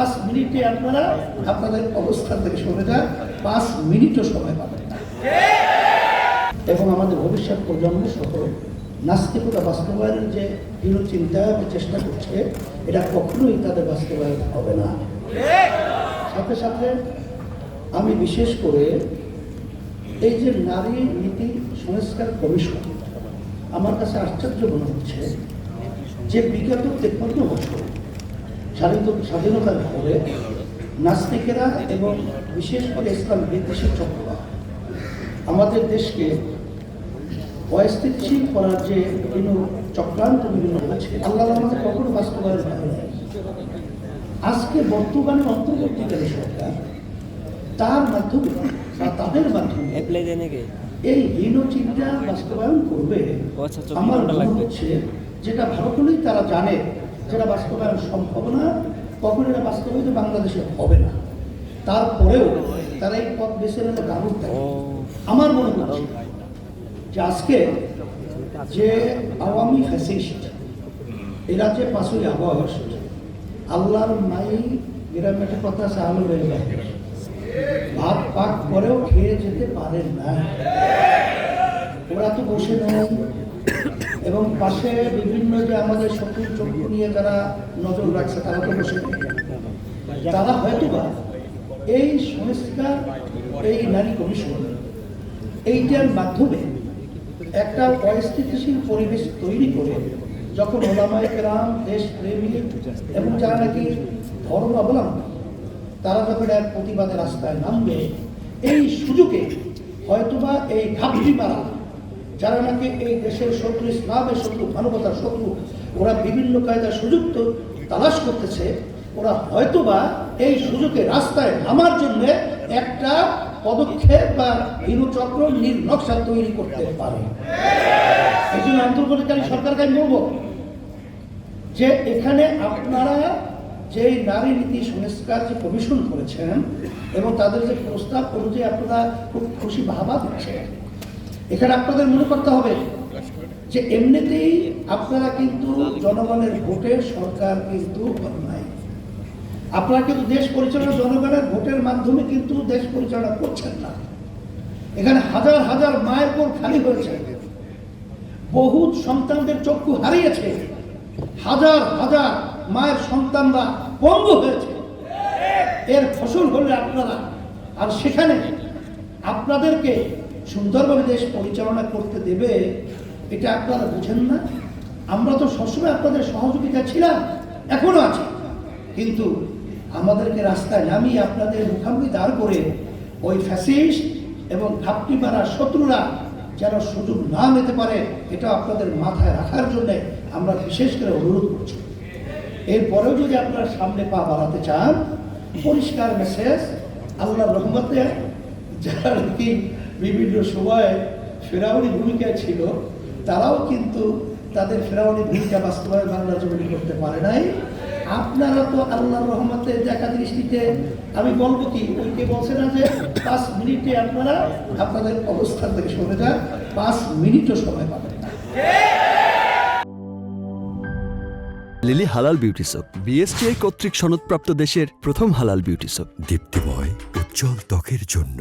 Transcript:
5 মিনিটে আপনারা আপনাদের অবস্থান থেকে সরে যান, 5 মিনিটও সময় পাবেন না। এবং আমাদের ভবিষ্যৎ প্রজন্ম সহ নাস্তিকতা বাস্তবায়নের যে দৃঢ় চিন্তা চেষ্টা করছে, এটা কখনোই তাদের বাস্তবায়ন হবে না। সাথে সাথে আমি বিশেষ করে এই যে নারী নীতি সংস্কার কমিশন, আমার কাছে আশ্চর্য মনে হচ্ছে যে বিগত 53 বছর স্বাধীনতার পরে নাস্তিকেরা এবং বিশেষ করে ইসলাম বিদ্বেষী চক্ররা আমাদের দেশকে অস্থিতিশীল করার যে বিভিন্ন চক্রান্ত বিভিন্ন হয়েছে, আল্লাহ আমাদের কখনো বাস্তবায়ন হয় না। আজকে বর্তমানে অন্তর্বর্তীকালী সরকার তার মাধ্যমে বা তাদের মাধ্যমে এই হীন চিন্তা বাস্তবায়ন করবে। আমার মনে হচ্ছে যেটা ভালো করেই তারা জানে যেটা বাস্তবায়ন সম্ভব না, কখন এটা বাস্তবায়িত বাংলাদেশে হবে না, তারপরেও তারা এই পথ বেছে নিতে গারুক থাকে। আমার মনে হচ্ছে যে আজকে যে আওয়ামী ফ্যাসিস্ট এই রাজ্যে 5ই আগস্ট আল্লাহর মাই গ্রামে একটা কথা আছে, আলু হয়ে যায় ভাত পাক করেও খেয়ে যেতে পারেন না। ওরা তো বসে নেই এবং পাশে বিভিন্ন যে আমাদের শত্রু চক্ষু নিয়ে যারা নজর রাখছে তারা তো বসে নেই। তারা হয়তো বা এই সংস্কার, এই নারী কমিশন, এইটার মাধ্যমে একটা অস্থিতিশীল পরিবেশ তৈরি করে যখন ওলামায়ে কেরাম, দেশপ্রেমী এবং যারা নাকি ধর্ম অবলম্বন তারা যখন এক প্রতিবাদের রাস্তায় নামবে, এই সুযোগে হয়তোবা এই ঘাপটি মারা যারা নাকি এই দেশের শত্রু, ইসলামের শত্রু, মানবতার শত্রু, ওরা বিভিন্ন কায়দার সুযোগ তো তালাশ করতেছে, ওরা হয়তোবা এই সুযোগে রাস্তায় নামার জন্য একটা পদক্ষেপ বা হীনচক্র নকশা তৈরি করতে পারে। এই জন্য অন্তর্বর্তীকালীন সরকারকে আমি বলবো যে এখানে আপনারা যে নারী নীতি সংস্কার যে কমিশন করেছেন এবং তাদের যে প্রস্তাব অনুযায়ী আপনারা খুব খুশি বাহবা দিচ্ছেন, এখানে আপনাদের মনে করতে হবে যে এমনিতেই আপনারা কিন্তু জনগণের ভোটে সরকার কিন্তু নাই, আপনারা কিন্তু দেশ পরিচালনা জনগণের ভোটের মাধ্যমে কিন্তু দেশ পরিচালনা করছেন না। এখানে হাজার হাজার মায়ের কোল খালি হয়েছে, বহু সন্তানদের চক্ষু হারিয়েছে, হাজার হাজার মায়ের সন্তানরা পঙ্গু হয়েছে। এর ফসল হলে আপনারা, আর সেখানে আপনাদেরকে সুন্দরভাবে দেশ পরিচালনা করতে দেবে, এটা আপনারা বুঝেন না। আমরা তো সবসময় আপনাদের সহযোগিতা ছিলাম, এখনো আছি, কিন্তু আমাদেরকে রাস্তায় নামিয়ে আপনাদের মুখামুখি দাঁড় করে ওই ফ্যাসিস্ট এবং ঘাপটি মারা শত্রুরা যেন সুযোগ না নিতে পারে, এটা আপনাদের মাথায় রাখার জন্য আমরা বিশেষ করে অনুরোধ করছি। এরপরেও যদি আপনারা সামনে পা বাড়াতে চান, পরিষ্কার মেসেজ, আল্লাহর রহমতে যারা কি বিভিন্ন সময় ফেরাউনি ভূমিকায় ছিল, তারাও কিন্তু তাদের ফেরাউনি ভূমিকা বাস্তবায়ন বাংলা জমিনে করতে পারে নাই। আপনারা তো আল্লাহর রহমতে দেখা দৃষ্টিতে আমি বলবো কি, ওইকে বলছে না যে 5 মিনিটে আপনারা আপনাদের অবস্থান থেকে সরে যান, 5 মিনিটও সময় পাবেন না। লিলি হালাল বিউটি সোপ, বিএসটিআই কর্তৃক সনদপ্রাপ্ত দেশের প্রথম হালাল বিউটি সোপ। দীপ্তিময় উজ্জ্বল ত্বকের জন্য।